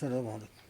السلام عليكم.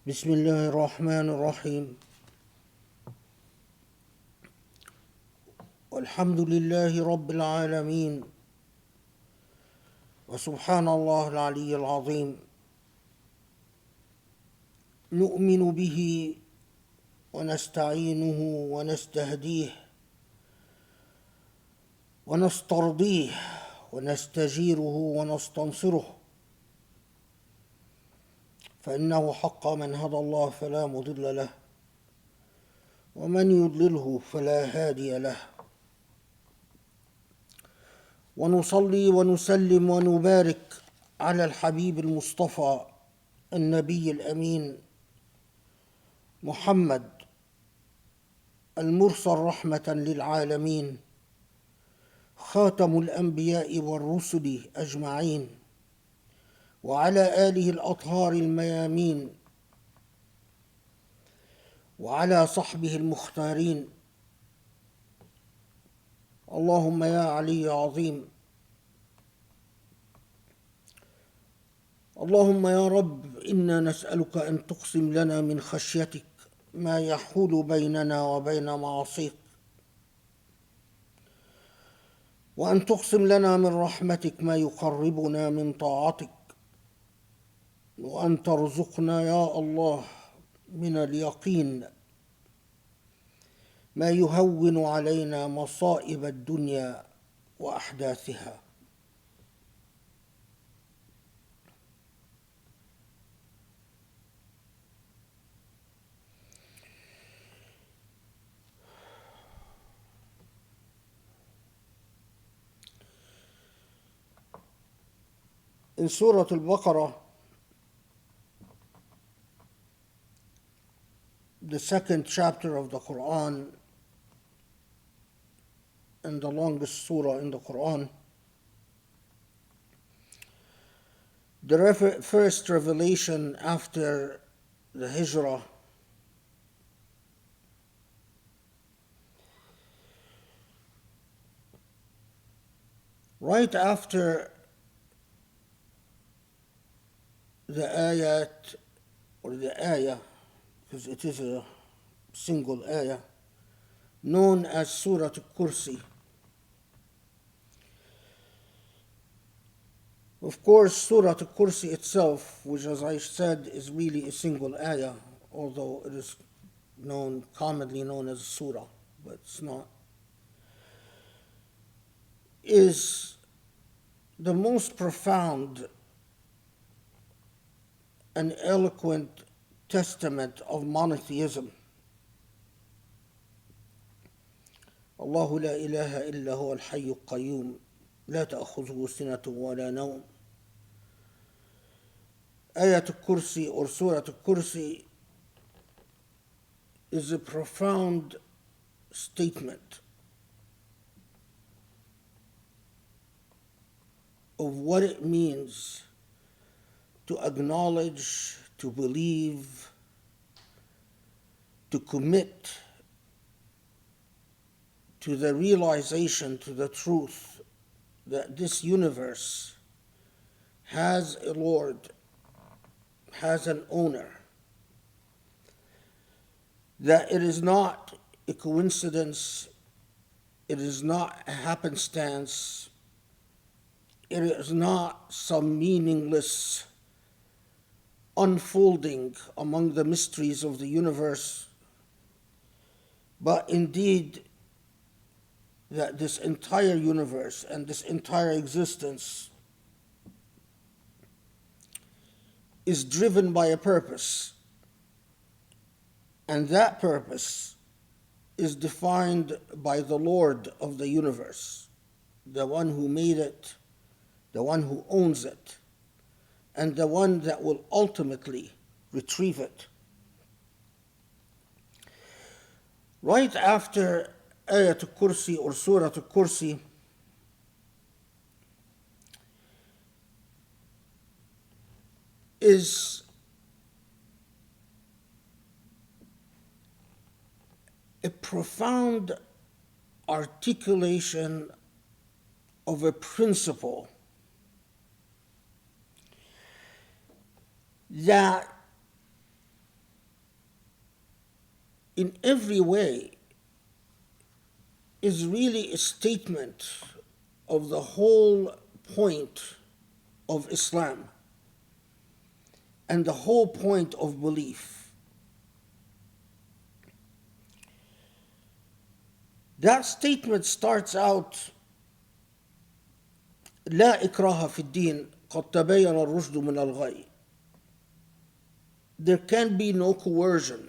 بسم الله الرحمن الرحيم والحمد لله رب العالمين وسبحان الله العلي العظيم نؤمن به ونستعينه ونستهديه ونسترضيه ونستجيره ونستنصره فإنه حق من هدى الله فلا مضل له ومن يضلله فلا هادي له ونصلي ونسلم ونبارك على الحبيب المصطفى النبي الأمين محمد المرسل رحمة للعالمين خاتم الأنبياء والرسل أجمعين وعلى آله الأطهار الميامين وعلى صحبه المختارين. اللهم يا علي عظيم، اللهم يا رب إنا نسألك أن تقسم لنا من خشيتك ما يحول بيننا وبين معاصيك، وأن تقسم لنا من رحمتك ما يقربنا من طاعتك، وأن ترزقنا يا الله من اليقين ما يهون علينا مصائب الدنيا وأحداثها. In Surah Al-Baqarah, the second chapter of the Quran and the longest surah in the Quran, the first revelation after the Hijrah, right after the ayat, or the ayah, because it is a single ayah, known as Surah Al-Kursi. Of course, Surah Al-Kursi itself, which as I said is really a single ayah, although it is commonly known as a surah, but it's not, is the most profound and eloquent testament of monotheism. الله لا إله إلا هو الحي القيوم لا تأخذه سنة ولا نوم. Ayat al-Kursi or Surah al-Kursi is a profound statement of what it means to acknowledge, to believe, to commit to the realization, to the truth that this universe has a Lord, has an owner, that it is not a coincidence, it is not a happenstance, it is not some meaningless unfolding among the mysteries of the universe, but indeed that this entire universe and this entire existence is driven by a purpose, and that purpose is defined by the Lord of the universe, the one who made it, the one who owns it, and the one that will ultimately retrieve it. Right after Ayat al-Kursi or Surah al-Kursi is a profound articulation of a principle that in every way is really a statement of the whole point of Islam and the whole point of belief. That statement starts out, لا إكراه في الدين قد تبين الرشد من الغي. There can be no coercion.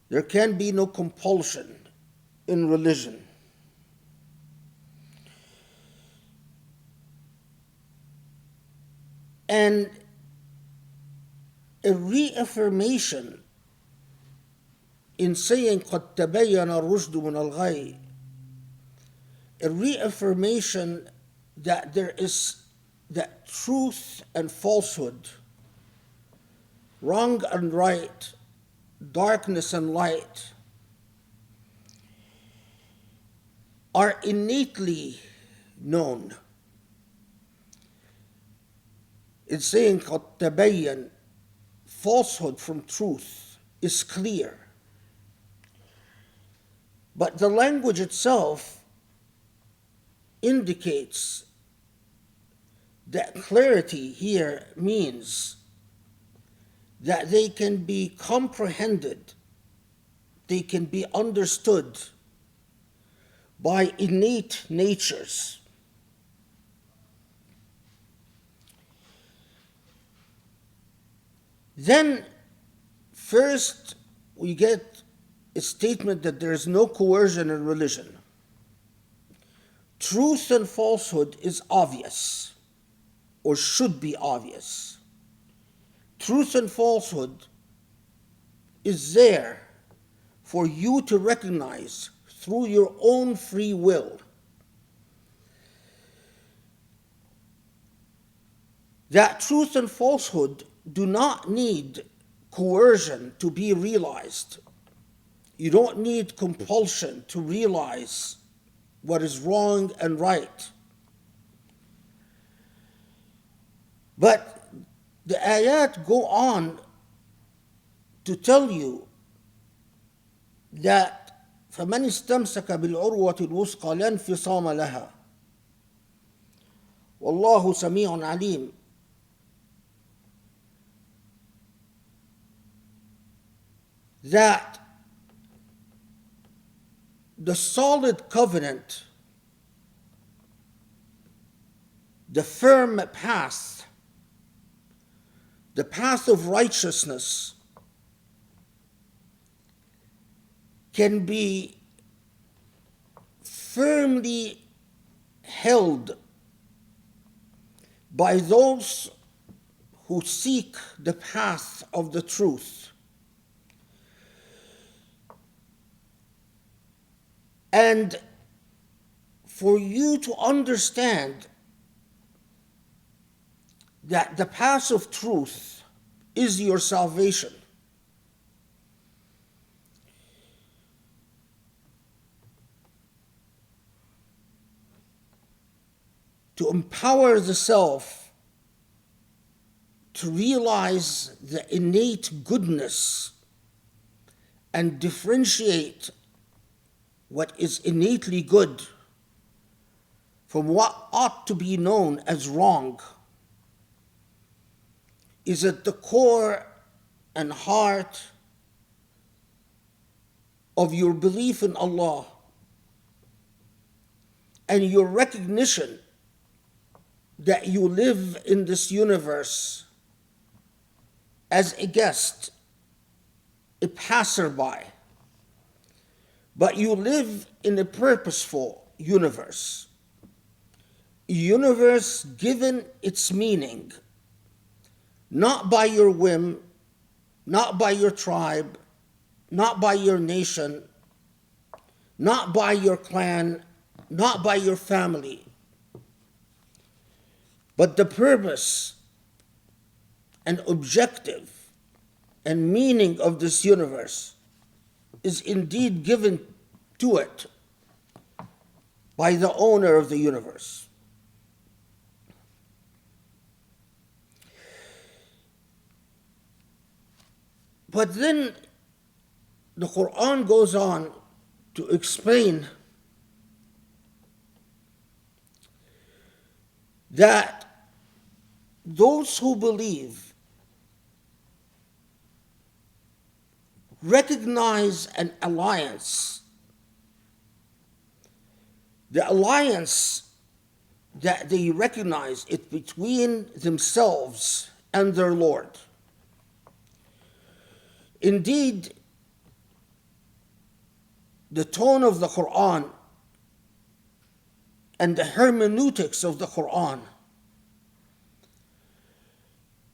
There can be no compulsion in religion. And a reaffirmation in saying قد تبين الرشد من الغي, a reaffirmation that truth and falsehood, wrong and right, darkness and light are innately known. It's saying قد تبين, falsehood from truth is clear. But the language itself indicates that clarity here means that they can be comprehended, they can be understood by innate natures. Then, first, we get a statement that there is no coercion in religion. Truth and falsehood is obvious, or should be obvious. Truth and falsehood is there for you to recognize through your own free will. That truth and falsehood do not need coercion to be realized. You don't need compulsion to realize what is wrong and right. But the ayat go on to tell you that فمن استمسك بالعروة الوثقى لا انفصام لها والله سميع عليم. That the solid covenant, the firm path, the path of righteousness can be firmly held by those who seek the path of the truth. And for you to understand that the path of truth is your salvation, to empower the self to realize the innate goodness and differentiate what is innately good from what ought to be known as wrong, is at the core and heart of your belief in Allah and your recognition that you live in this universe as a guest, a passerby, but you live in a purposeful universe, a universe given its meaning, not by your whim, not by your tribe, not by your nation, not by your clan, not by your family, but the purpose and objective and meaning of this universe is indeed given to it by the owner of the universe. But then the Quran goes on to explain that those who believe recognize an alliance, the alliance that they recognize it between themselves and their Lord. Indeed, the tone of the Quran and the hermeneutics of the Quran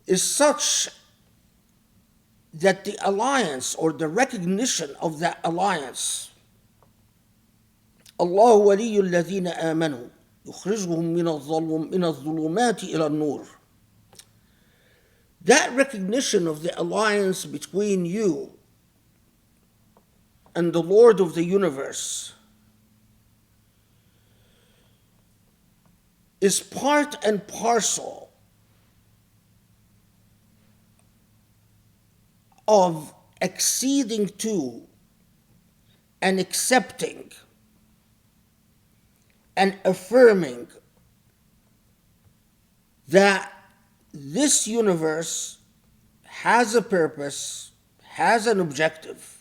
is such that the alliance or the recognition of that alliance, Allah ولي الذين آمنوا يخرجهم من الظلمات إلى النور. That recognition of the alliance between you and the Lord of the universe is part and parcel of acceding to and accepting and affirming that this universe has a purpose, has an objective,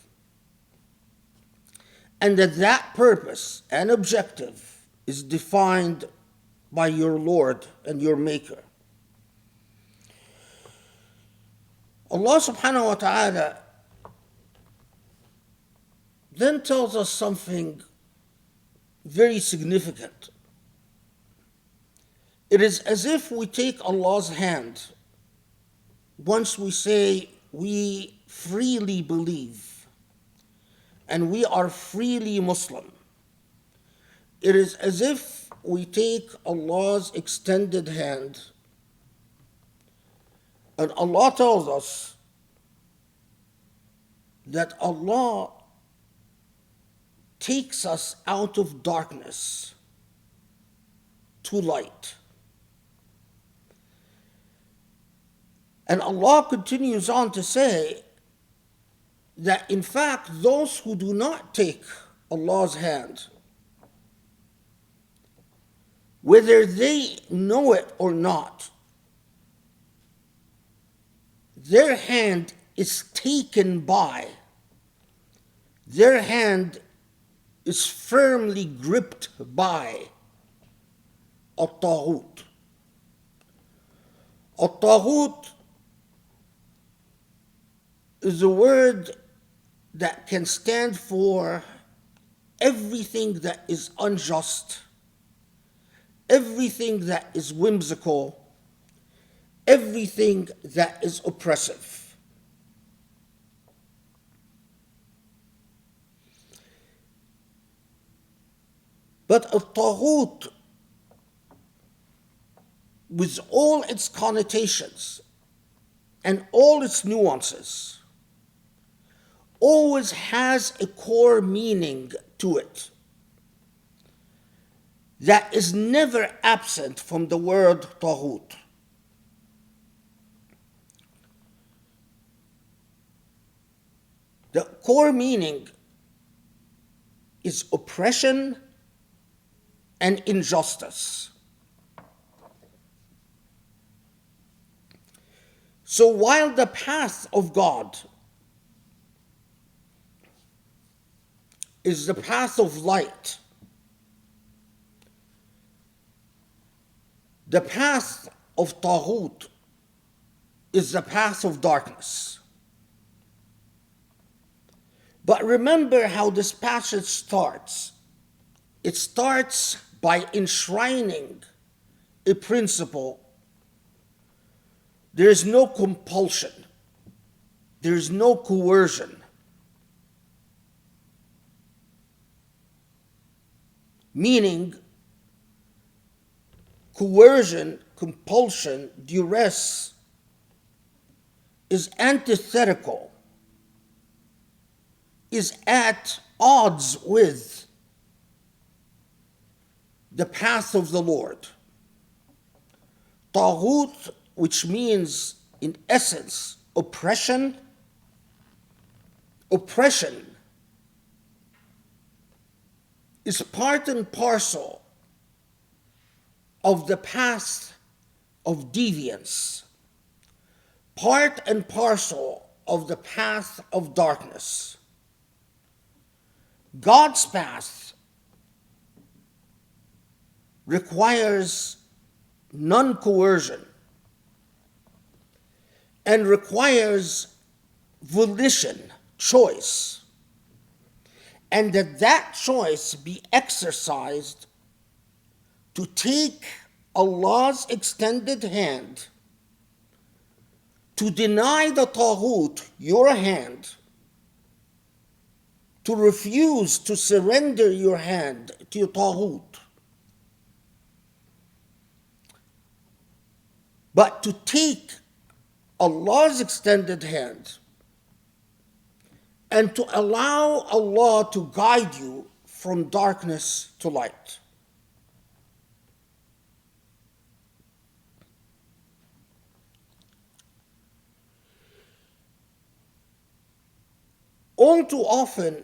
and that that purpose and objective is defined by your Lord and your Maker. Allah subhanahu wa ta'ala then tells us something very significant. It is as if we take Allah's hand once we say we freely believe and we are freely Muslim. It is as if we take Allah's extended hand and Allah tells us that Allah takes us out of darkness to light. And Allah continues on to say that in fact those who do not take Allah's hand, whether they know it or not, their hand is taken by, their hand is firmly gripped by At-Taghut. At-Taghut is a word that can stand for everything that is unjust, everything that is whimsical, everything that is oppressive. But At-Taghut, with all its connotations and all its nuances, always has a core meaning to it that is never absent from the word Taghut. The core meaning is oppression and injustice. So while the path of God is the path of light, the path of Taghut is the path of darkness. But remember how this passage starts. It starts by enshrining a principle. There is no compulsion. There is no coercion. Meaning, coercion, compulsion, duress is antithetical, is at odds with the path of the Lord. Taghut, which means in essence oppression, oppression is part and parcel of the path of deviance, part and parcel of the path of darkness. God's path requires non-coercion and requires volition, choice, and that choice be exercised to take Allah's extended hand, to deny the Taghut your hand, to refuse to surrender your hand to your Taghut, but to take Allah's extended hand and to allow Allah to guide you from darkness to light. All too often,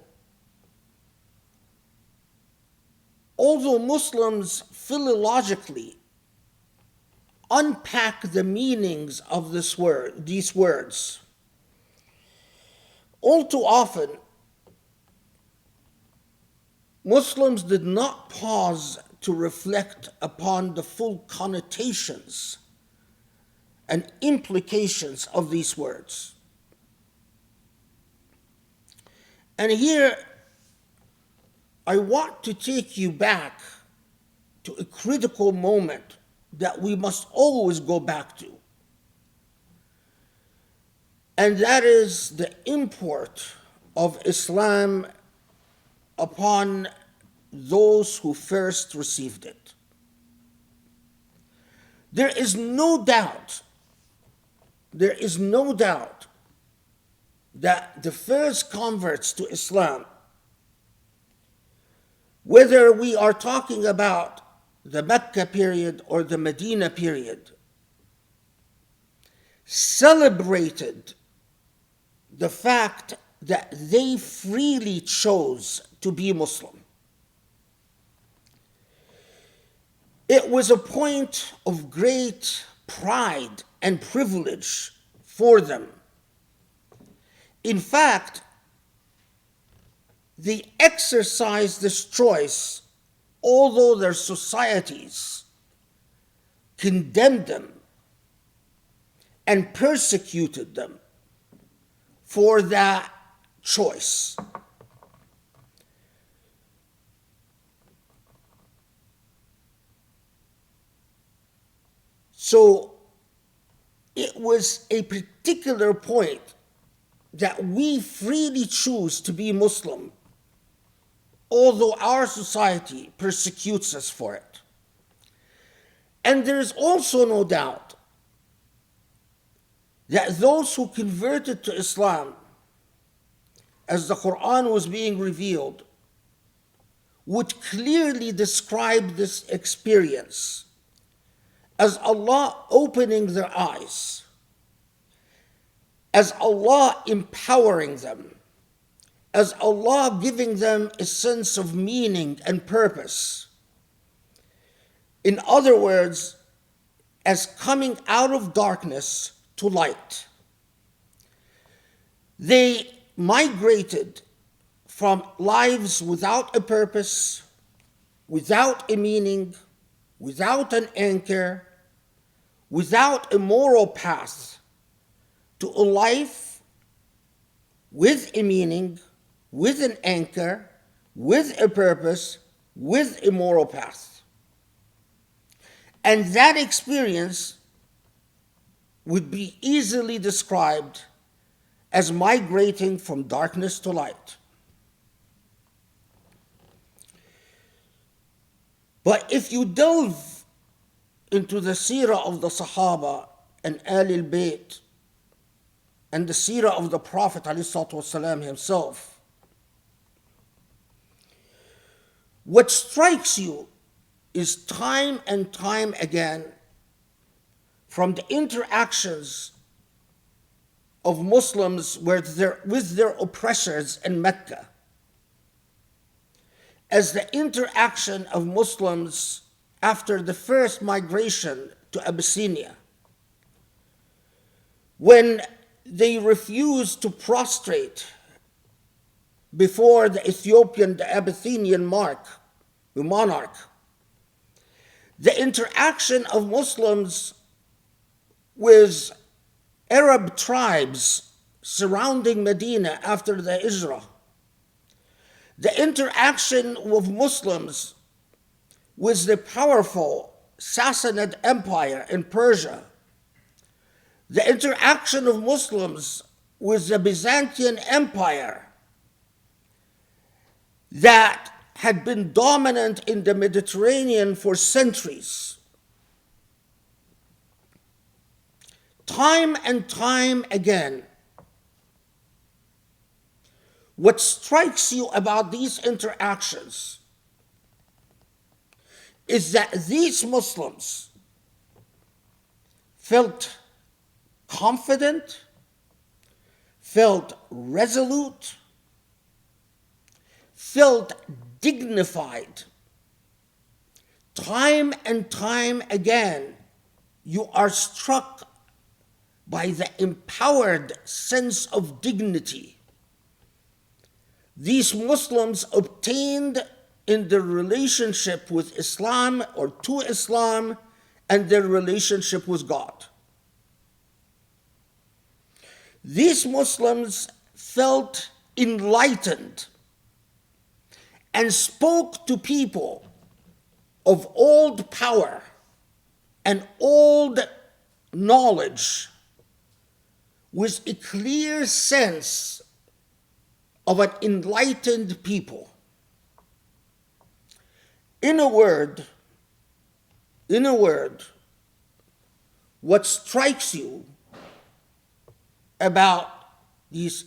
although Muslims philologically unpack the meanings of these words, all too often, Muslims did not pause to reflect upon the full connotations and implications of these words. And here, I want to take you back to a critical moment that we must always go back to. And that is the import of Islam upon those who first received it. There is no doubt that the first converts to Islam, whether we are talking about the Mecca period or the Medina period, celebrated the fact that they freely chose to be Muslim. It was a point of great pride and privilege for them. In fact, they exercised this choice although their societies condemned them and persecuted them for that choice. So it was a particular point that we freely choose to be Muslim, although our society persecutes us for it. And there is also no doubt that those who converted to Islam as the Quran was being revealed would clearly describe this experience as Allah opening their eyes, as Allah empowering them, as Allah giving them a sense of meaning and purpose. In other words, as coming out of darkness to light. They migrated from lives without a purpose, without a meaning, without an anchor, without a moral path, to a life with a meaning, with an anchor, with a purpose, with a moral path. And that experience would be easily described as migrating from darkness to light. But if you delve into the seerah of the Sahaba and Ahl al-Bayt and the seerah of the Prophet ﷺ himself, what strikes you is time and time again from the interactions of Muslims with their oppressors in Mecca as the interaction of Muslims after the first migration to Abyssinia, when they refused to prostrate before the Abyssinian monarch. The interaction of Muslims with Arab tribes surrounding Medina after the Hijrah. The interaction of Muslims with the powerful Sassanid Empire in Persia. The interaction of Muslims with the Byzantine Empire that had been dominant in the Mediterranean for centuries. Time and time again, what strikes you about these interactions is that these Muslims felt confident, felt resolute, felt dignified. Time and time again, you are struck by the empowered sense of dignity these Muslims obtained in their relationship with Islam or to Islam and their relationship with God. These Muslims felt enlightened and spoke to people of old power and old knowledge with a clear sense of an enlightened people. In a word, what strikes you about these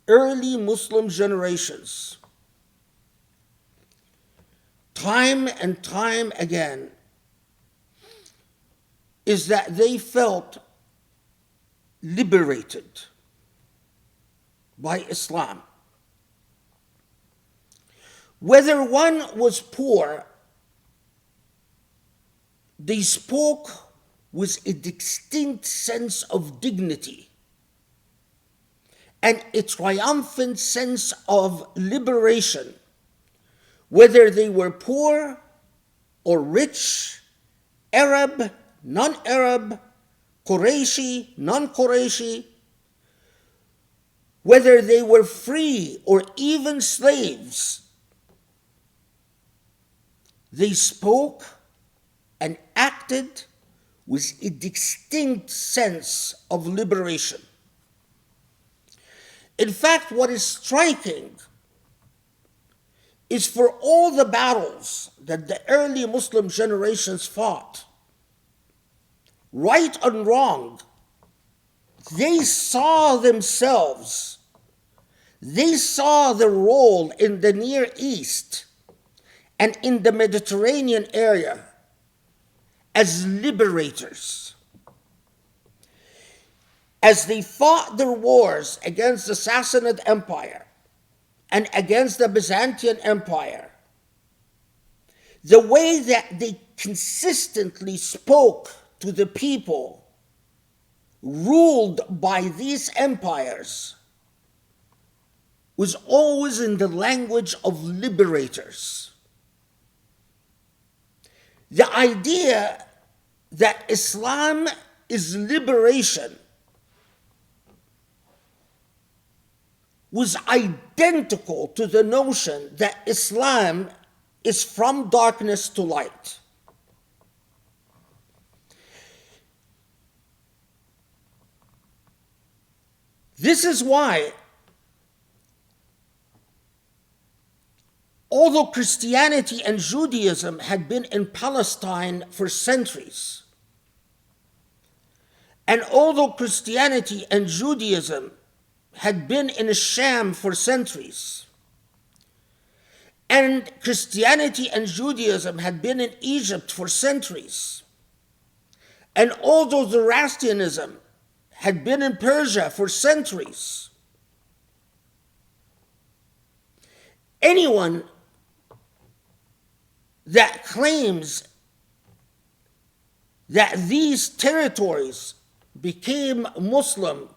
early Muslim generations, time and time again, is that they felt liberated by Islam. Whether one was poor, they spoke with a distinct sense of dignity and a triumphant sense of liberation, whether they were poor or rich, Arab, non-Arab, Qurayshi, non-Qurayshi, whether they were free or even slaves. They spoke and acted with a distinct sense of liberation. In fact, what is striking is for all the battles that the early Muslim generations fought, right and wrong, they saw themselves, they saw their role in the Near East and in the Mediterranean area as liberators. As they fought their wars against the Sassanid Empire and against the Byzantine Empire, the way that they consistently spoke to the people ruled by these empires was always in the language of liberators. The idea that Islam is liberation was identical to the notion that Islam is from darkness to light. This is why, although Christianity and Judaism had been in Palestine for centuries, and although Christianity and Judaism had been in Sham for centuries, and Christianity and Judaism had been in Egypt for centuries, and although Zoroastrianism had been in Persia for centuries. Anyone that claims that these territories became Muslim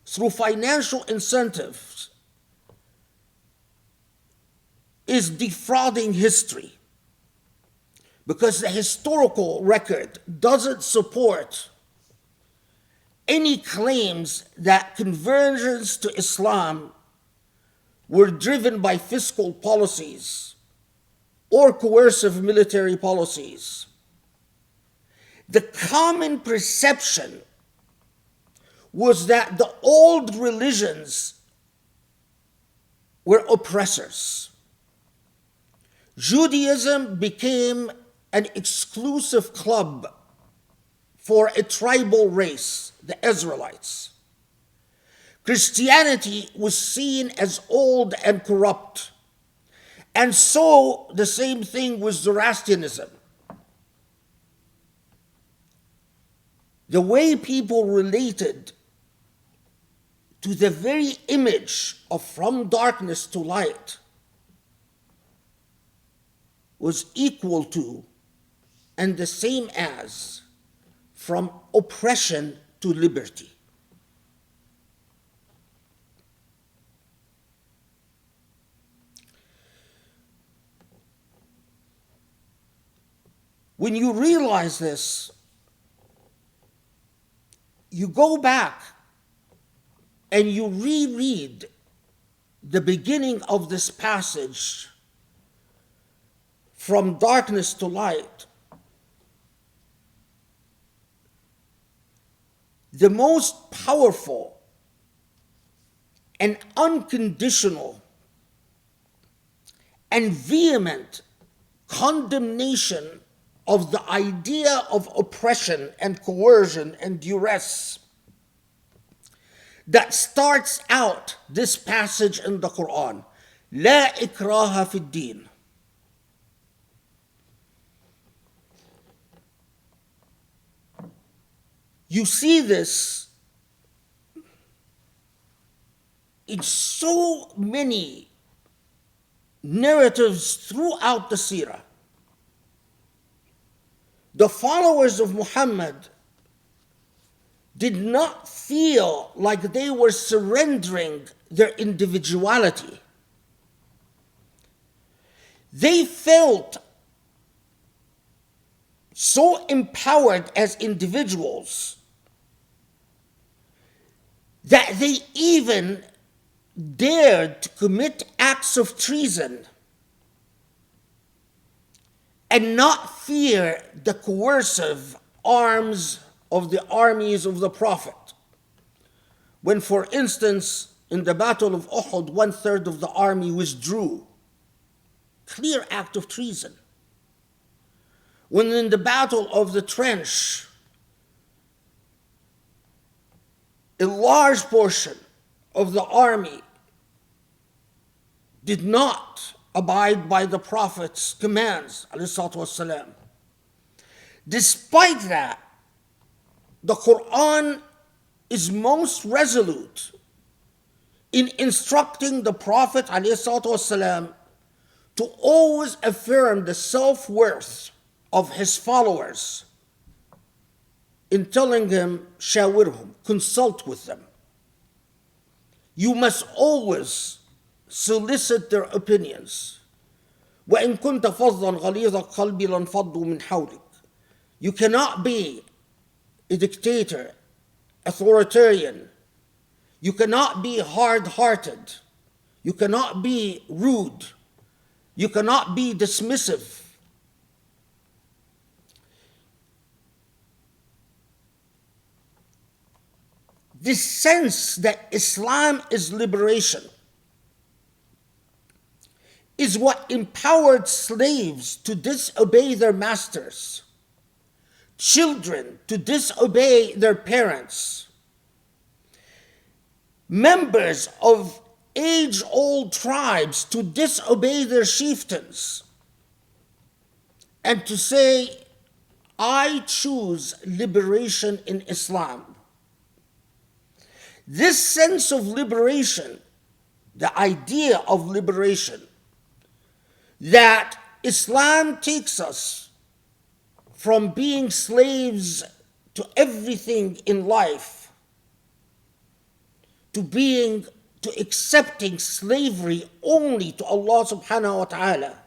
through financial incentives is defrauding history, because the historical record doesn't support any claims that conversions to Islam were driven by fiscal policies or coercive military policies. The common perception was that the old religions were oppressors. Judaism became an exclusive club for a tribal race, the Israelites. Christianity was seen as old and corrupt. And so the same thing with Zoroastrianism. The way people related to the very image of from darkness to light was equal to and the same as from oppression to liberty. When you realize this, you go back and you reread the beginning of this passage, from darkness to light. The most powerful and unconditional and vehement condemnation of the idea of oppression and coercion and duress that starts out this passage in the Quran. لا إكراه في الدين. You see this in so many narratives throughout the seerah. The followers of Muhammad did not feel like they were surrendering their individuality. They felt so empowered as individuals that they even dared to commit acts of treason and not fear the coercive arms of the armies of the Prophet. When, for instance, in the Battle of Uhud, 1/3 of the army withdrew. Clear act of treason. When in the Battle of the Trench, a large portion of the army did not abide by the Prophet's commands, ﷺ. Despite that, the Quran is most resolute in instructing the Prophet ﷺ to always affirm the self-worth of his followers in telling him, shawirhum, consult with them. You must always solicit their opinions. وَإِن كُنْتَ فَظًّا غَلِيظَ القَّلْبِ لَانْفَضُّوا مِنْ حَوْلِكَ. You cannot be a dictator, authoritarian. You cannot be hard-hearted. You cannot be rude. You cannot be dismissive. This sense that Islam is liberation is what empowered slaves to disobey their masters, children to disobey their parents, members of age-old tribes to disobey their chieftains, and to say, I choose liberation in Islam. This sense of liberation, the idea of liberation, that Islam takes us from being slaves to everything in life to accepting slavery only to Allah subhanahu wa ta'ala,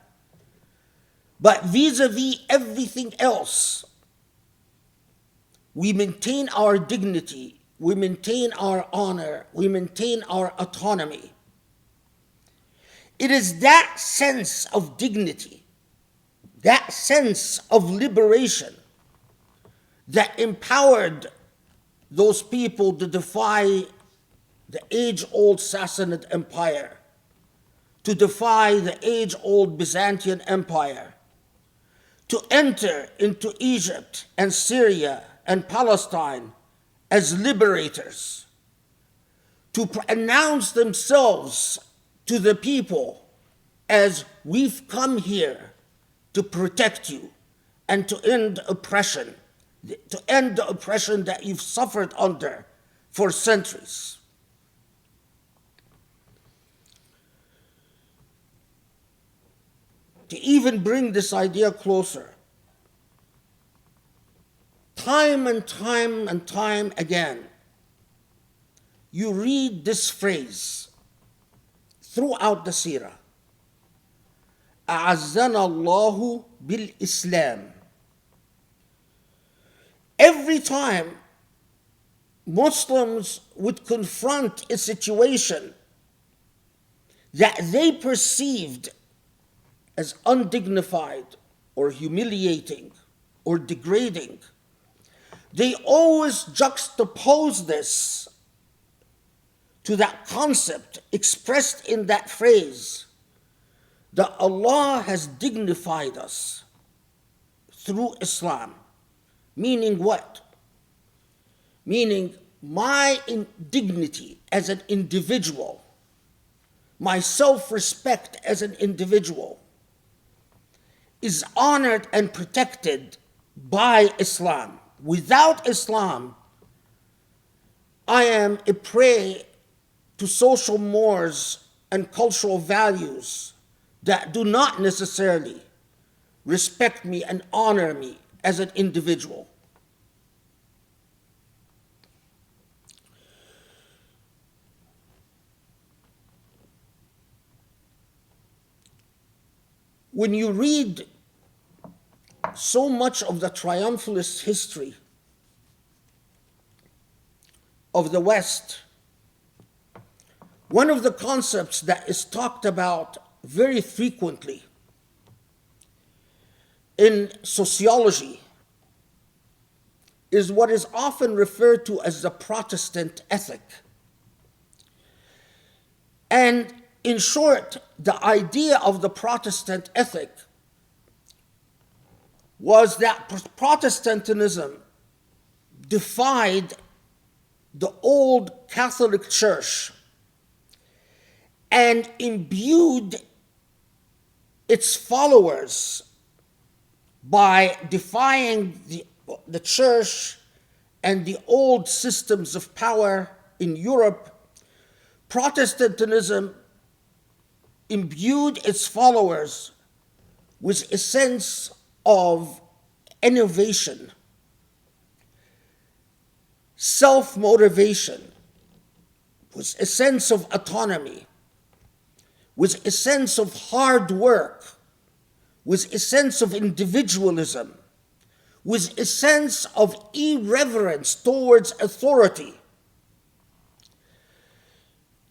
but vis-a-vis everything else, we maintain our dignity, we maintain our honor, we maintain our autonomy. It is that sense of dignity, that sense of liberation that empowered those people to defy the age-old Sassanid Empire, to defy the age-old Byzantine Empire, to enter into Egypt and Syria and Palestine as liberators, to announce themselves to the people as, we've come here to protect you and to end oppression, to end the oppression that you've suffered under for centuries. To even bring this idea closer, time and time again, you read this phrase throughout the seerah, أعزنا الله بالإسلام. Every time Muslims would confront a situation that they perceived as undignified or humiliating or degrading, they always juxtapose this to that concept expressed in that phrase, that Allah has dignified us through Islam. Meaning what? Meaning my dignity as an individual, my self-respect as an individual is honored and protected by Islam. Without Islam, I am a prey to social mores and cultural values that do not necessarily respect me and honor me as an individual. When you read so much of the triumphalist history of the West, one of the concepts that is talked about very frequently in sociology is what is often referred to as the Protestant ethic. And in short, the idea of the Protestant ethic was that Protestantism defied the old Catholic Church and imbued its followers by defying the church and the old systems of power in Europe. Protestantism imbued its followers with a sense of innovation, self-motivation, with a sense of autonomy, with a sense of hard work, with a sense of individualism, with a sense of irreverence towards authority.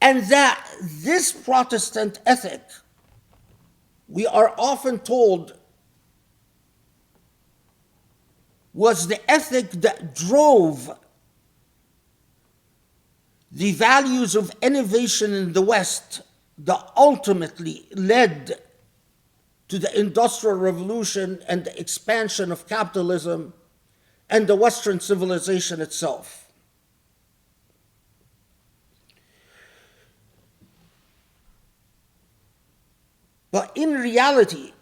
And that this Protestant ethic, we are often told, was the ethic that drove the values of innovation in the West that ultimately led to the Industrial Revolution and the expansion of capitalism and the Western civilization itself. But in reality,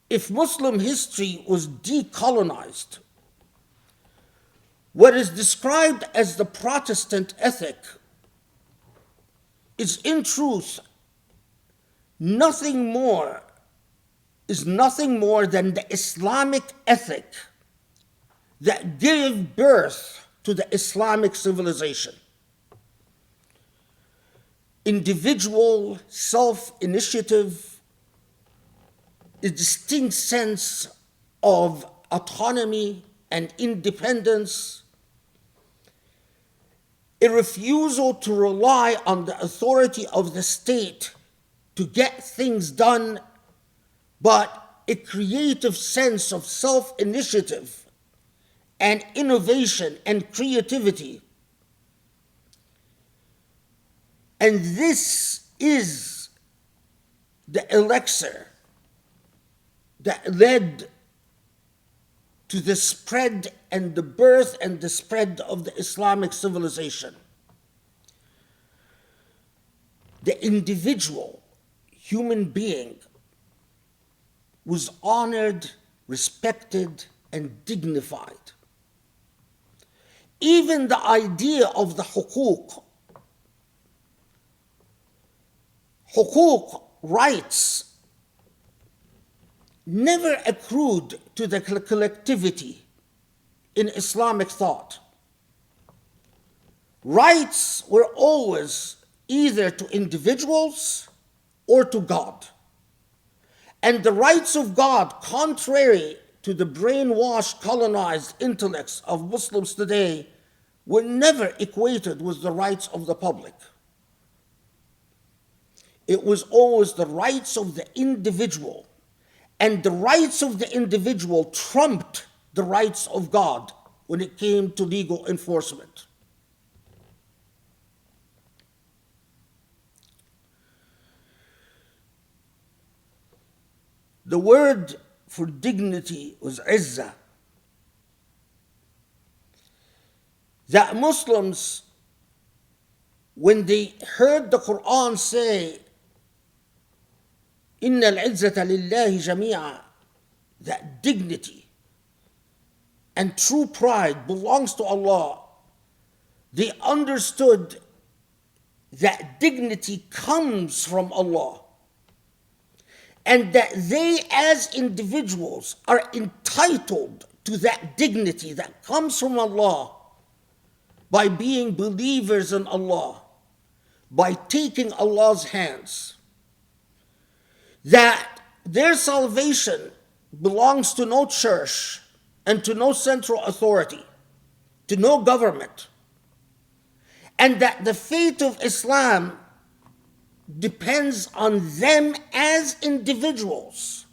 if Muslim history was decolonized What is described as the Protestant ethic is in truth nothing more than the Islamic ethic that gave birth to the Islamic civilization. Individual self-initiative, a distinct sense of autonomy and independence, a refusal to rely on the authority of the state to get things done, but a creative sense of self-initiative and innovation and creativity. And this is the elixir that led to the spread and the birth and the spread of the Islamic civilization. The individual human being was honored, respected, and dignified. Even the idea of the hukuk, rights, never accrued to the collectivity in Islamic thought. Rights were always either to individuals or to God. And the rights of God, contrary to the brainwashed, colonized intellects of Muslims today, were never equated with the rights of the public. It was always the rights of the individual. And the rights of the individual trumped the rights of God when it came to legal enforcement. The word for dignity was izzah. That Muslims, when they heard the Quran say, إِنَّ الْعِزَّةَ لِلَّهِ جَمِيعًا, that dignity and true pride belongs to Allah, they understood that dignity comes from Allah, and that they as individuals are entitled to that dignity that comes from Allah by being believers in Allah, by taking Allah's hands. That their salvation belongs to no church and to no central authority, to no government, and that the fate of Islam depends on them as individuals.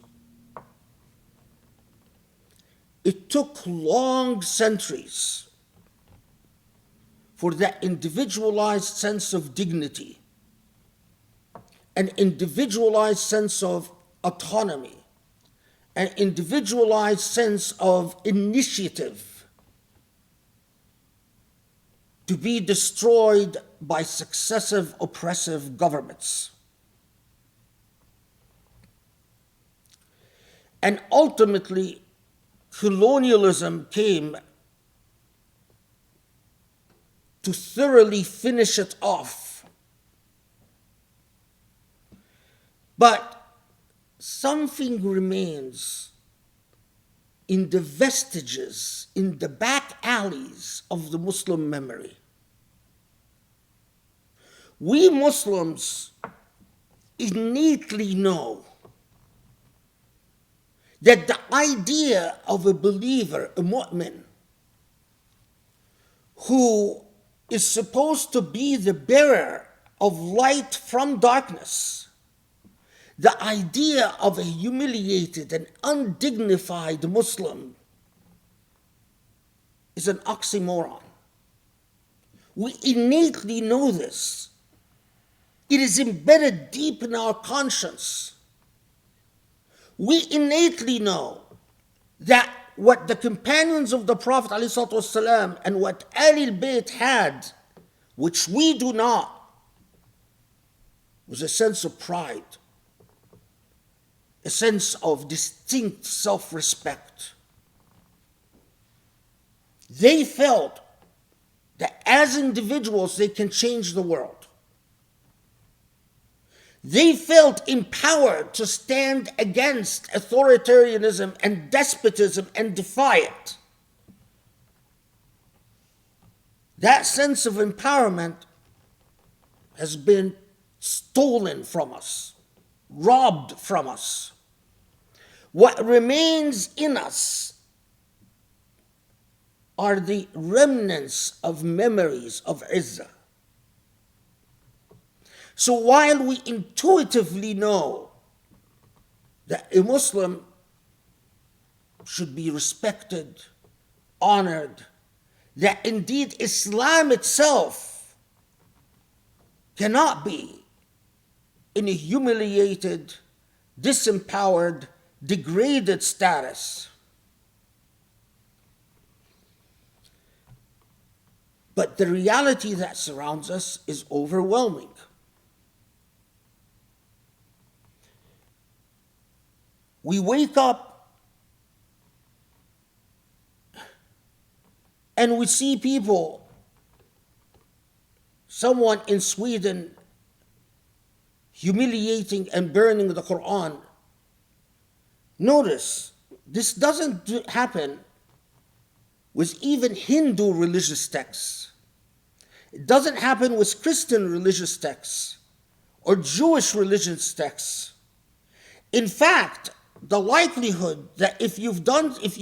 It took long centuries for that individualized sense of dignity, an individualized sense of autonomy, an individualized sense of initiative to be destroyed by successive oppressive governments. And ultimately, colonialism came to thoroughly finish it off. But something remains in the vestiges, in the back alleys of the Muslim memory. We Muslims innately know that the idea of a believer, a mu'min, who is supposed to be the bearer of light from darkness, the idea of a humiliated and undignified Muslim is an oxymoron. We innately know this. It is embedded deep in our conscience. We innately know that what the companions of the Prophet ﷺ and what Ahlul Bayt had, which we do not, was a sense of pride, a sense of distinct self-respect. They felt that as individuals they can change the world. They felt empowered to stand against authoritarianism and despotism and defy it. That sense of empowerment has been stolen from us, robbed from us. What remains in us are the remnants of memories of Izzah. So while we intuitively know that a Muslim should be respected, honored, that indeed Islam itself cannot be in a humiliated, disempowered, degraded status. But the reality that surrounds us is overwhelming. We wake up and we see people, someone in Sweden humiliating and burning the Quran. Notice, this doesn't happen with even Hindu religious texts. It doesn't happen with Christian religious texts or Jewish religious texts. In fact, the likelihood that if you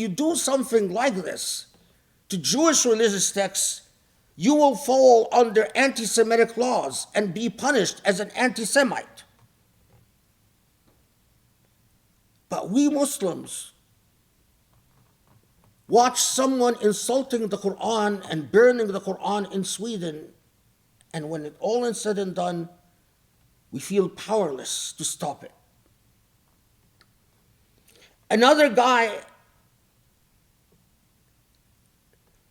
do something like this to Jewish religious texts, you will fall under anti-Semitic laws and be punished as an anti-Semite. But we Muslims watch someone insulting the Quran and burning the Quran in Sweden, and when it all is said and done, we feel powerless to stop it. Another guy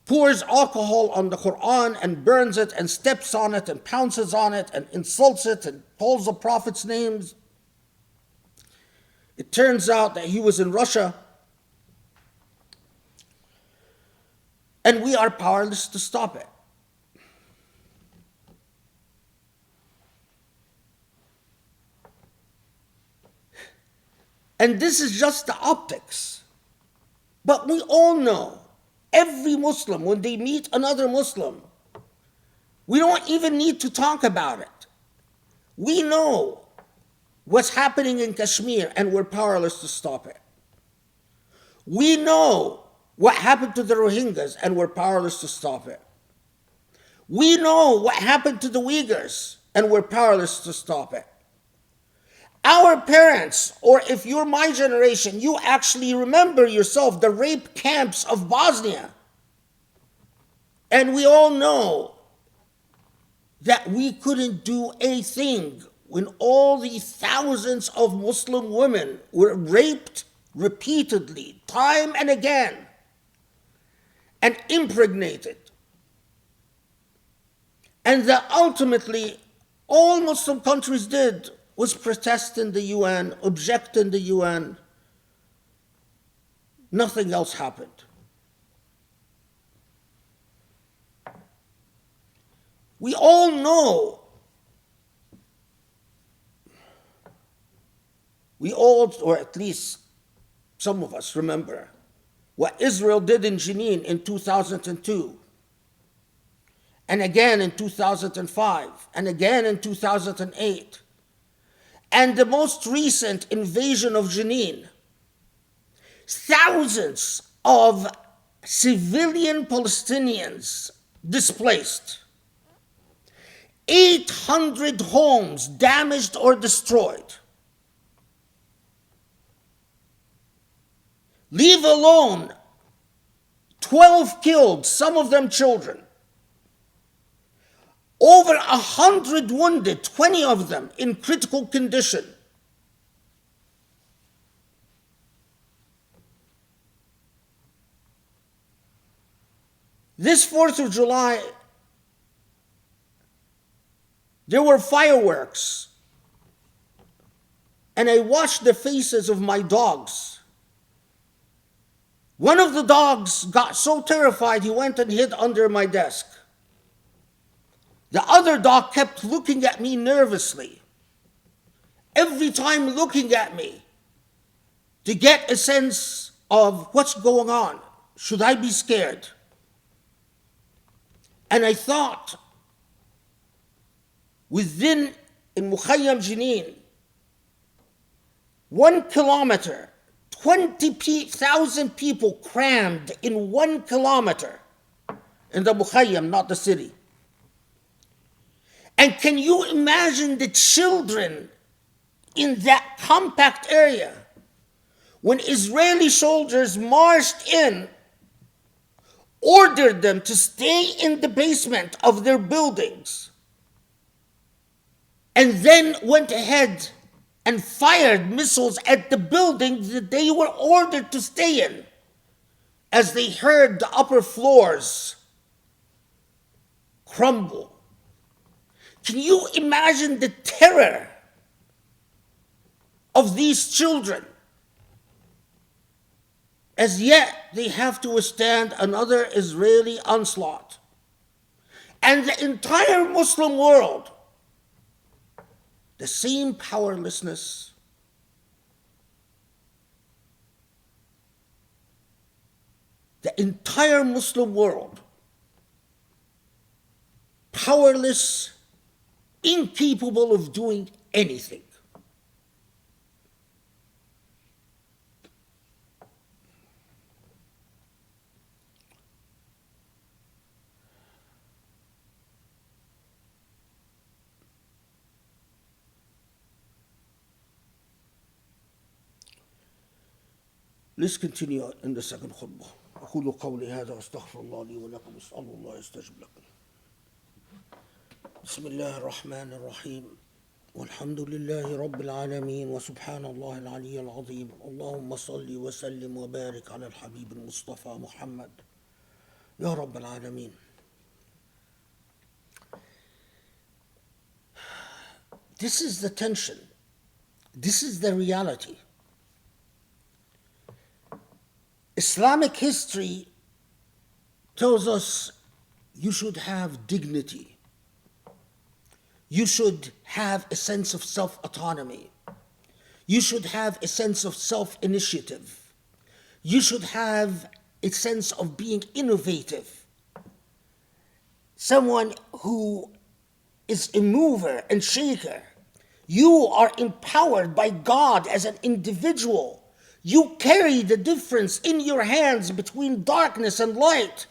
pours alcohol on the Quran and burns it and steps on it and pounces on it and insults it and calls the Prophet's names. It turns out that he was in Russia, and we are powerless to stop it. And this is just the optics. But we all know, every Muslim, when they meet another Muslim, we don't even need to talk about it. We know what's happening in Kashmir, and we're powerless to stop it. We know what happened to the Rohingyas, and we're powerless to stop it. We know what happened to the Uyghurs, and we're powerless to stop it. Our parents, or if you're my generation, you actually remember yourself the rape camps of Bosnia. And we all know that we couldn't do a thing when all the thousands of Muslim women were raped repeatedly, time and again, and impregnated. And that ultimately all Muslim countries did was protest in the UN, object in the UN. Nothing else happened. We all know, or at least some of us remember, what Israel did in Jenin in 2002, and again in 2005, and again in 2008. And the most recent invasion of Jenin, thousands of civilian Palestinians displaced, 800 homes damaged or destroyed. Leave alone 12 killed, some of them children. Over 100 wounded, 20 of them in critical condition. This 4th of July, there were fireworks, and I watched the faces of my dogs One of the dogs got so terrified he went and hid under my desk. The other dog kept looking at me nervously, every time looking at me to get a sense of what's going on. Should I be scared? And I thought, within in Mukhayyam Jenin, 1 kilometer, 20,000 people crammed in 1 kilometer in the Mukhayyam, not the city. And can you imagine the children in that compact area when Israeli soldiers marched in, ordered them to stay in the basement of their buildings, and then went ahead and fired missiles at the buildings that they were ordered to stay in, as they heard the upper floors crumble? Can you imagine the terror of these children? As yet, they have to withstand another Israeli onslaught. And the entire Muslim world, the same powerlessness, the entire Muslim world, powerless, incapable of doing anything. Let's continue in the second khutbah. أقول قولي هذا وأستغفر الله لي ولكم أسأل الله يستجب لكم. بسم الله الرحمن الرحيم والحمد لله رب العالمين وسبحان الله العلي العظيم اللهم صل وسلم وبارك على الحبيب المصطفى محمد يا رب العالمين. This is the tension. This is the reality. Islamic history tells us you should have dignity. You should have a sense of self-autonomy. You should have a sense of self-initiative. You should have a sense of being innovative. Someone who is a mover and shaker. You are empowered by God as an individual. You carry the difference in your hands between darkness and light.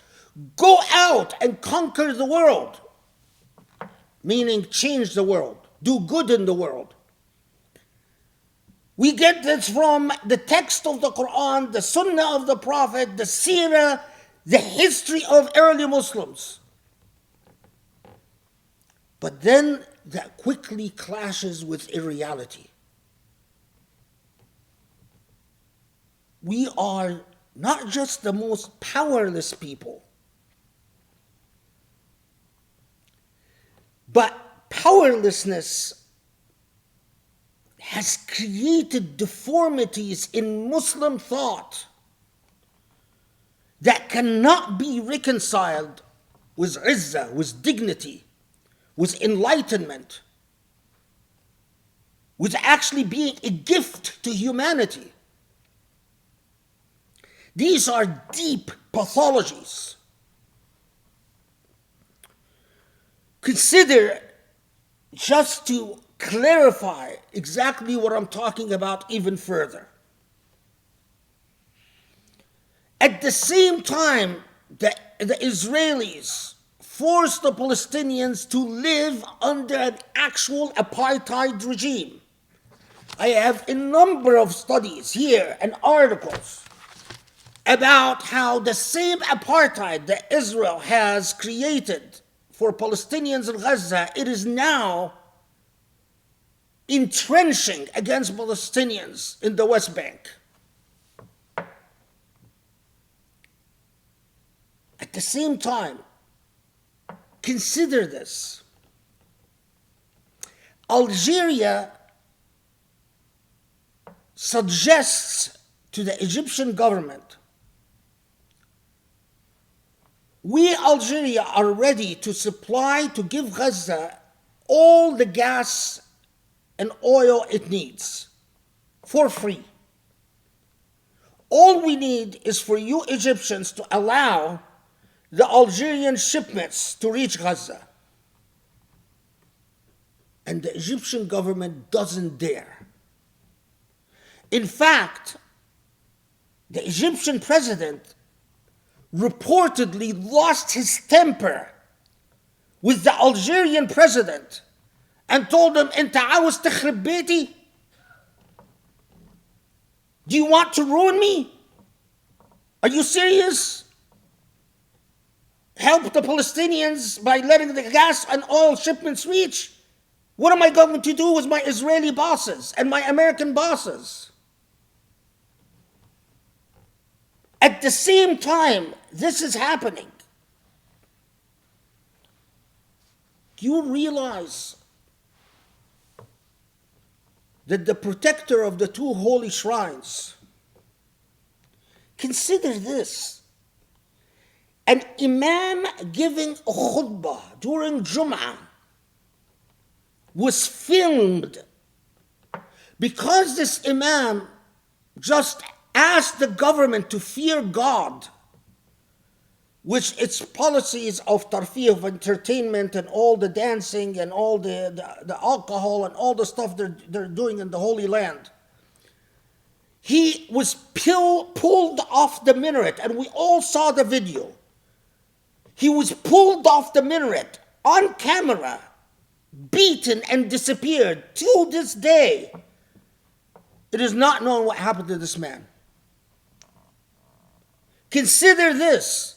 Go out and conquer the world. Meaning change the world. Do good in the world. We get this from the text of the Quran, the Sunnah of the Prophet, the Seerah, the history of early Muslims. But then that quickly clashes with irreality. We are not just the most powerless people, but powerlessness has created deformities in Muslim thought that cannot be reconciled with izzah, with dignity, with enlightenment, with actually being a gift to humanity. These are deep pathologies. Consider, just to clarify exactly what I'm talking about even further. At the same time that the Israelis forced the Palestinians to live under an actual apartheid regime, I have a number of studies here and articles about how the same apartheid that Israel has created for Palestinians in Gaza, it is now entrenching against Palestinians in the West Bank. At the same time, consider this. Algeria suggests to the Egyptian government We, Algeria, are ready to supply, to give Gaza all the gas and oil it needs for free. All we need is for you Egyptians to allow the Algerian shipments to reach Gaza. And the Egyptian government doesn't dare. In fact, the Egyptian president reportedly lost his temper with the Algerian president and told him, "Enta عاوز تخرب بيتي? Do you want to ruin me? Are you serious? Help the Palestinians by letting the gas and oil shipments reach? What am I going to do with my Israeli bosses and my American bosses?" At the same time, this is happening. Do you realize that the protector of the two holy shrines, consider this, an imam giving a khutbah during Jum'ah was filmed because this imam just asked the government to fear God, which its policies of tarfih, of entertainment and all the dancing and all the alcohol and all the stuff they're doing in the Holy Land. He was pulled off the minaret, and we all saw the video. He was pulled off the minaret on camera, beaten and disappeared. To this day, it is not known what happened to this man. Consider this.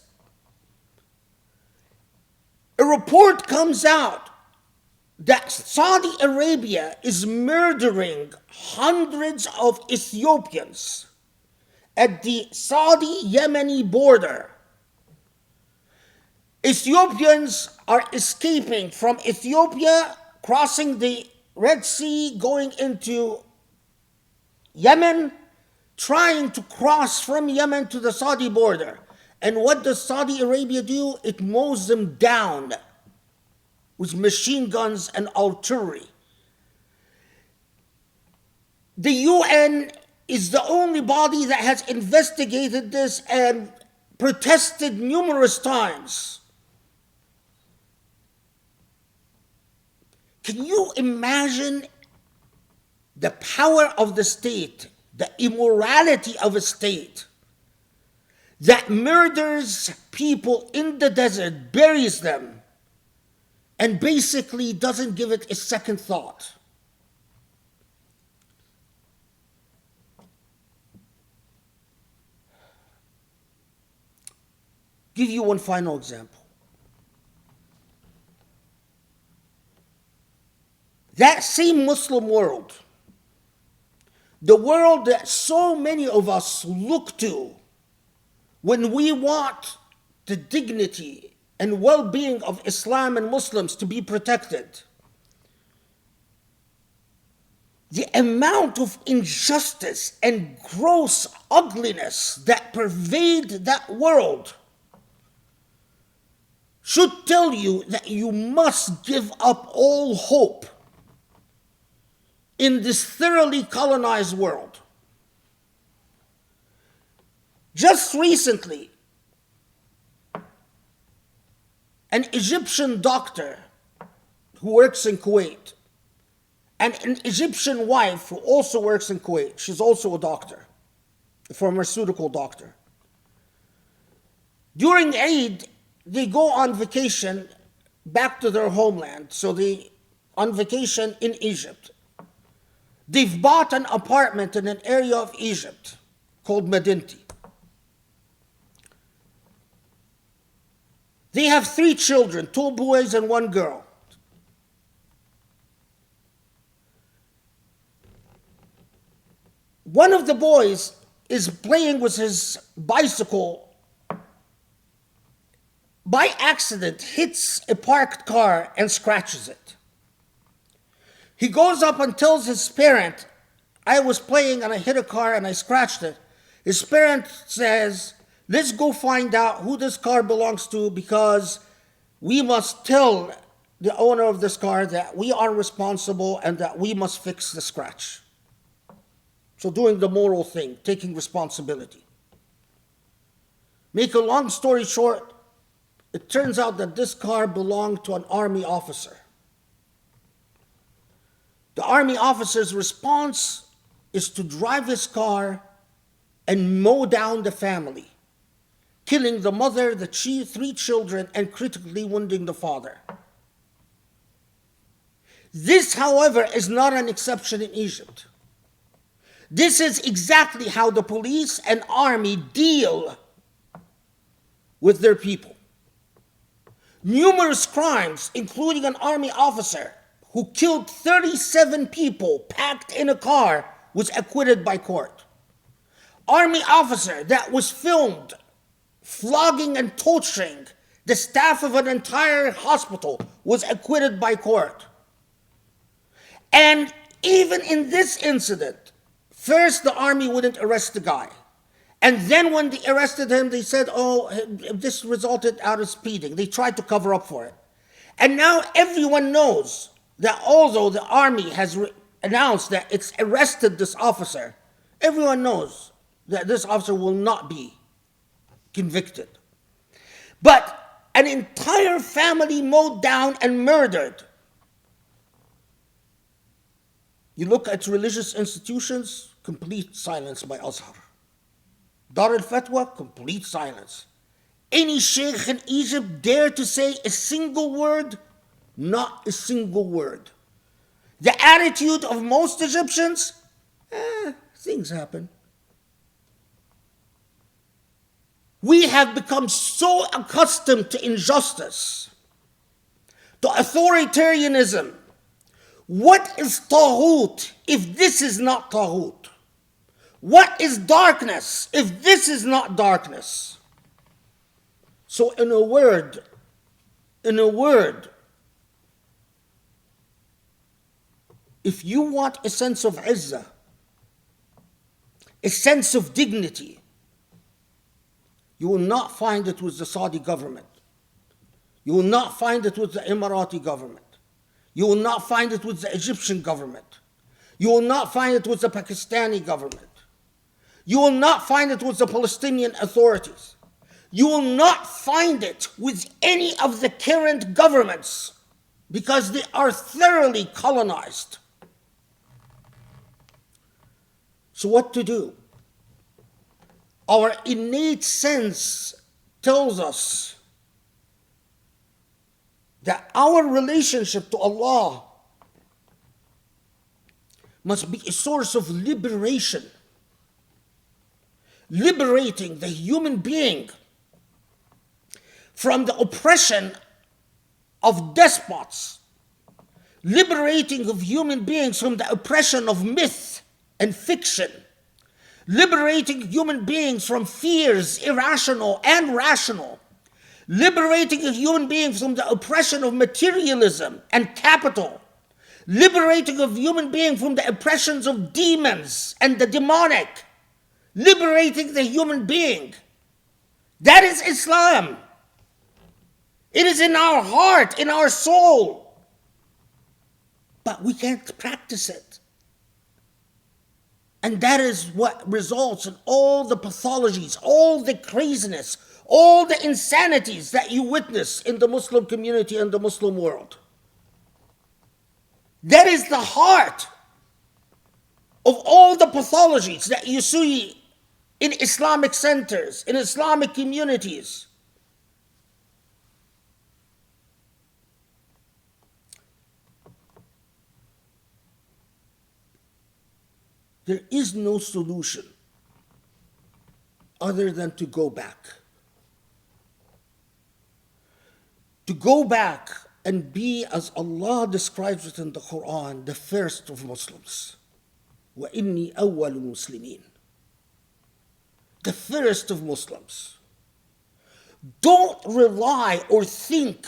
A report comes out that Saudi Arabia is murdering hundreds of Ethiopians at the Saudi-Yemeni border. Ethiopians are escaping from Ethiopia, crossing the Red Sea, going into Yemen, trying to cross from Yemen to the Saudi border. And what does Saudi Arabia do? It mows them down with machine guns and artillery. The UN is the only body that has investigated this and protested numerous times. Can you imagine the power of the state, the immorality of a state that murders people in the desert, buries them, and basically doesn't give it a second thought? Give you one final example. That same Muslim world, the world that so many of us look to when we want the dignity and well-being of Islam and Muslims to be protected, the amount of injustice and gross ugliness that pervade that world should tell you that you must give up all hope in this thoroughly colonized world. Just recently, an Egyptian doctor who works in Kuwait and an Egyptian wife who also works in Kuwait, she's also a doctor, a pharmaceutical doctor. During Eid, they go on vacation back to their homeland, so they on vacation in Egypt. They've bought an apartment in an area of Egypt called Medinti. They have 3 children, 2 boys and 1 girl. One of the boys is playing with his bicycle. By accident, hits a parked car and scratches it. He goes up and tells his parent, "I was playing and I hit a car and I scratched it." His parent says, Let's go find out who this car belongs to, because we must tell the owner of this car that we are responsible and that we must fix the scratch. So doing the moral thing, taking responsibility. Make a long story short, it turns out that this car belonged to an army officer. The army officer's response is to drive his car and mow down the family, killing the mother, the three children, and critically wounding the father. This, however, is not an exception in Egypt. This is exactly how the police and army deal with their people. Numerous crimes, including an army officer who killed 37 people packed in a car, was acquitted by court. Army officer that was filmed flogging and torturing the staff of an entire hospital was acquitted by court. And even in this incident, first the army wouldn't arrest the guy. And then when they arrested him, they said, oh, this resulted out of speeding. They tried to cover up for it. And now everyone knows that although the army has announced that it's arrested this officer, everyone knows that this officer will not be convicted. But an entire family mowed down and murdered. You look at religious institutions, complete silence by Azhar. Dar al-Fatwa, complete silence. Any sheikh in Egypt dare to say a single word? Not a single word. The attitude of most Egyptians? Things happen. We have become so accustomed to injustice, to authoritarianism. What is Taghut if this is not Taghut? What is darkness if this is not darkness? So in a word, if you want a sense of izzah, a sense of dignity, you will not find it with the Saudi government. You will not find it with the Emirati government. You will not find it with the Egyptian government. You will not find it with the Pakistani government. You will not find it with the Palestinian authorities. You will not find it with any of the current governments, because they are thoroughly colonized. So what to do? Our innate sense tells us that our relationship to Allah must be a source of liberation, liberating the human being from the oppression of despots, liberating of human beings from the oppression of myth and fiction, liberating human beings from fears, irrational and rational, liberating a human being from the oppression of materialism and capital, liberating a human being from the oppressions of demons and the demonic, liberating the human being. That is Islam. It is in our heart, in our soul. But we can't practice it. And that is what results in all the pathologies, all the craziness, all the insanities that you witness in the Muslim community and the Muslim world. That is the heart of all the pathologies that you see in Islamic centers, in Islamic communities. There is no solution other than to go back. To go back and be, as Allah describes it in the Quran, the first of Muslims. وَإِنِّي أَوَّلُ مُسْلِمِينَ. The first of Muslims. Don't rely or think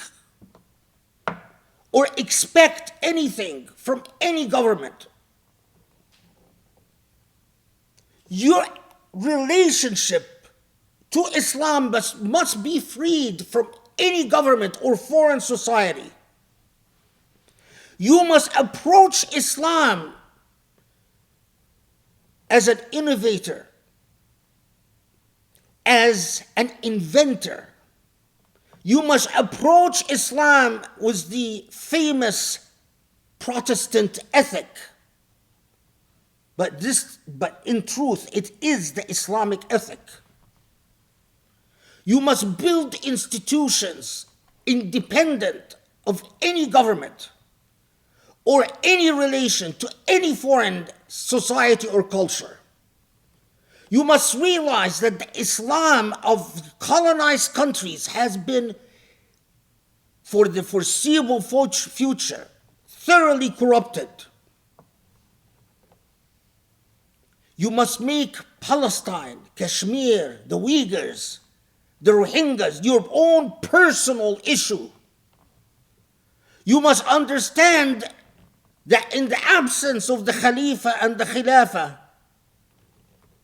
or expect anything from any government. Your relationship to Islam must be freed from any government or foreign society. You must approach Islam as an innovator, as an inventor. You must approach Islam with the famous Protestant ethic. But in truth, it is the Islamic ethic. You must build institutions independent of any government or any relation to any foreign society or culture. You must realize that the Islam of colonized countries has been, for the foreseeable future, thoroughly corrupted. You must make Palestine, Kashmir, the Uyghurs, the Rohingyas your own personal issue. You must understand that in the absence of the Khalifa and the Khilafah,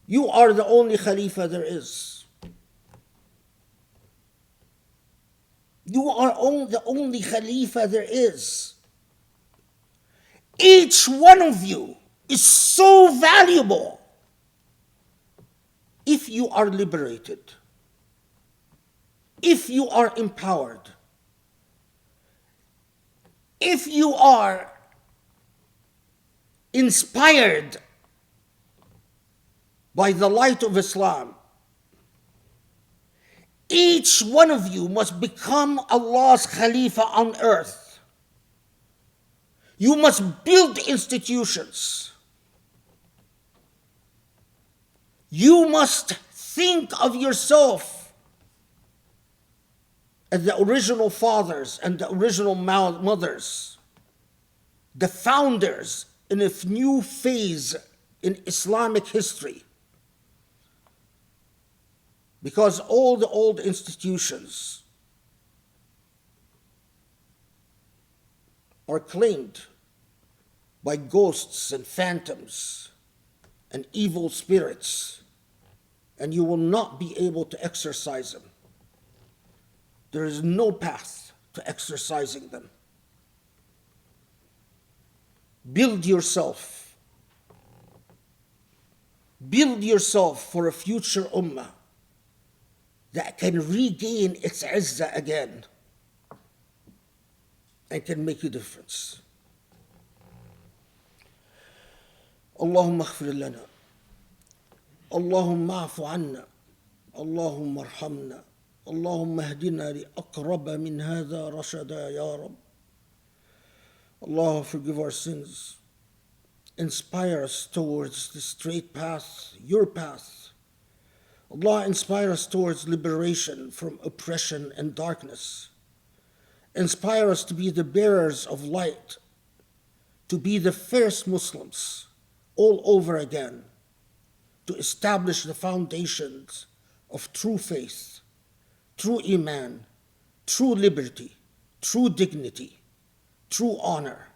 you are the only Khalifa there is. You are the only Khalifa there is. Each one of you is so valuable if you are liberated, if you are empowered, if you are inspired by the light of Islam. Each one of you must become Allah's Khalifa on earth. You must build institutions. You must think of yourself as the original fathers and the original mothers, the founders in a new phase in Islamic history. Because all the old institutions are claimed by ghosts and phantoms and evil spirits, and you will not be able to exercise them. There is no path to exercising them. Build yourself. Build yourself for a future ummah that can regain its izzah again and can make a difference. اللهم اغفر لنا اللهم اعف عنا اللهم ارحمنا اللهم اهدنا لأقرب من هذا رشدا يا رب. Allah, forgive our sins. Inspire us towards the straight path, your path. Allah, inspire us towards liberation from oppression and darkness. Inspire us to be the bearers of light, to be the first Muslims all over again, to establish the foundations of true faith, true iman, true liberty, true dignity, true honor,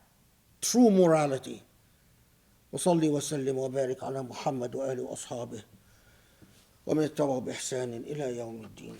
true morality. وصلي وسلم وبارك على محمد وآله وأصحابه ومن اتبعه بإحسان إلى يوم الدين.